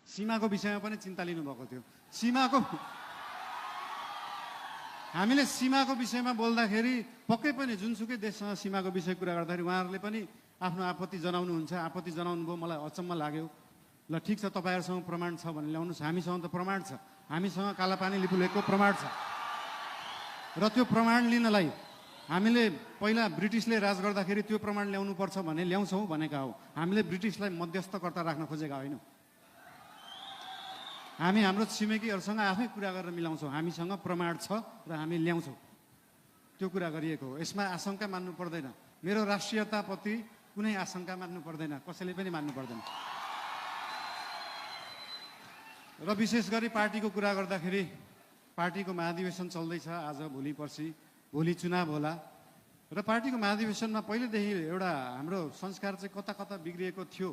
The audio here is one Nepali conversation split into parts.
सीमाको विषयमा पनि चिन्ता लिनुभएको थियो। हामीले सीमाको विषयमा बोल्दाखेरि पक्कै पनि जुनसुकै देशसँग सीमाको विषय कुरा गर्दाखेरि उहाँहरूले पनि आफ्नो आपत्ति जनाउनुहुन्छ। आपत्ति जनाउनु भयो, मलाई अचम्म लाग्यो। ल ठिक छ, तपाईँहरूसँग प्रमाण छ भने ल्याउनुहोस्। हामीसँग त प्रमाण छ, हामीसँग कालापानी लिपुलेखको प्रमाण छ। र त्यो प्रमाण लिनलाई हामीले पहिला ब्रिटिसले राज गर्दाखेरि त्यो प्रमाण ल्याउनुपर्छ भने ल्याउँछौँ भनेका हौ। हामीले ब्रिटिसलाई मध्यस्थकर्ता राख्न खोजेका होइनौँ। हामी हाम्रो छिमेकीहरूसँग आफै कुरा गरेर मिलाउँछौँ। हामीसँग प्रमाण छ र हामी ल्याउँछौँ, त्यो कुरा गरिएको हो। यसमा आशंका मान्नु पर्दैन। मेरो राष्ट्रियताप्रति कुनै आशंका मान्नु पर्दैन, कसैले पनि मान्नु पर्दैन। र विशेष गरी पार्टीको कुरा गर्दाखेरि पार्टीको महाधिवेशन चल्दैछ आज, भोलि पर्सि, भोलि चुनाव होला। र पार्टीको महाधिवेशनमा पहिलेदेखि एउटा हाम्रो संस्कार चाहिँ कता कता बिग्रिएको थियो।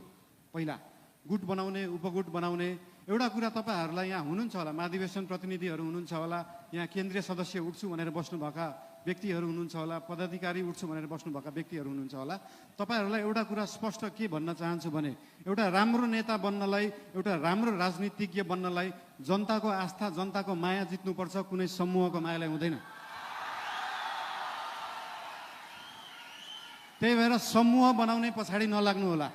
पहिला गुट बनाउने, उपगुट बनाउने एउटा कुरा तपाईँहरूलाई यहाँ हुनुहुन्छ होला, महाधिवेशन प्रतिनिधिहरू हुनुहुन्छ होला, यहाँ केन्द्रीय सदस्य उठ्छु भनेर बस्नुभएका व्यक्तिहरू हुनुहुन्छ होला, पदाधिकारी उठ्छु भनेर बस्नुभएका व्यक्तिहरू हुनुहुन्छ होला। तपाईँहरूलाई एउटा कुरा स्पष्ट के भन्न चाहन्छु भने एउटा राम्रो नेता बन्नलाई, एउटा राम्रो राजनीतिज्ञ बन्नलाई जनताको आस्था, जनताको माया जित्नुपर्छ, कुनै समूहको मायालाई हुँदैन। त्यही भएर समूह बनाउने पछाडि नलाग्नु होला।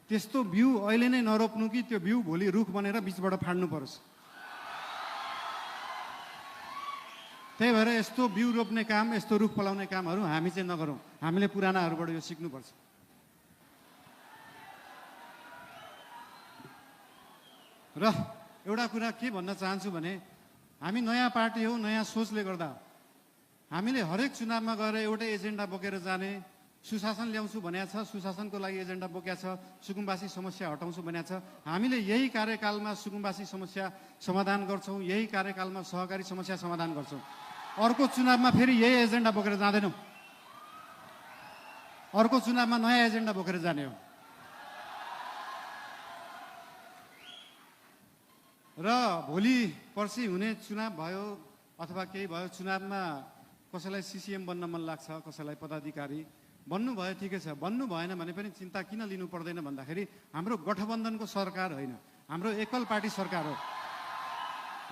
त्यस्तो बिउ अहिले नै नरोप्नु कि त्यो बिउ भोलि रुख बनेर बिचबाट फाड्नु परोस्। त्यही भएर यस्तो बिउ रोप्ने काम, यस्तो रुख फलाउने कामहरू हामी चाहिँ नगरौँ। हामीले पुरानाहरूबाट यो सिक्नुपर्छ। र एउटा कुरा के भन्न चाहन्छु भने हामी नयाँ पार्टी हो, नयाँ सोचले गर्दा हामीले हरेक चुनावमा गएर एउटै एजेन्डा बोकेर जाने। सुशासन ल्याउँछु भनेको छ, सुशासनको लागि एजेन्डा बोकेको छ। सुकुम्बासी समस्या हटाउँछु भनेको छ। हामीले यही कार्यकालमा सुकुम्बासी समस्या समाधान गर्छौँ, यही कार्यकालमा सहकारी समस्या समाधान गर्छौँ। अर्को चुनावमा फेरि यही एजेन्डा बोकेर जाँदैनौँ। अर्को चुनावमा नयाँ एजेन्डा बोकेर जाने हो। र भोलि पर्सि हुने चुनाव भयो अथवा केही भयो, चुनावमा कसैलाई सिसिएम बन्न मन लाग्छ, कसैलाई पदाधिकारी बन्नु भयो, ठिकै छ। बन्नु भएन भने पनि चिन्ता किन लिनु पर्दैन भन्दाखेरि हाम्रो गठबन्धनको सरकार होइन, हाम्रो एकल पार्टी सरकार हो।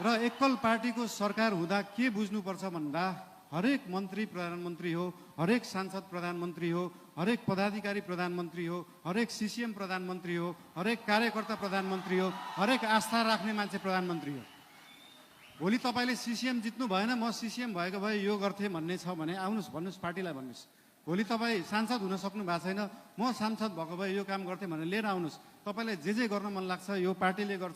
र एकल पार्टीको सरकार हुँदा के बुझ्नुपर्छ भन्दा हरेक मन्त्री प्रधानमन्त्री हो, हरेक सांसद प्रधानमन्त्री हो, हरेक पदाधिकारी प्रधानमन्त्री हो, हरेक सिसिएम प्रधानमन्त्री हो, हरेक कार्यकर्ता प्रधानमन्त्री हो, हरेक आस्था राख्ने मान्छे प्रधानमन्त्री हो। भोलि तपाईँले सिसिएम जित्नु भएन, म सिसिएम भएको भए यो गर्थेँ भन्ने छ भने आउनुहोस्, भन्नुहोस्, पार्टीलाई भन्नुहोस्। भोलि तपाईँ सांसद हुन सक्नु भएको छैन, म सांसद भएको भए यो काम गर्थेँ भनेर लिएर आउनुहोस्। तपाईँलाई जे गर्न मन लाग्छ यो पार्टीले गर्छ।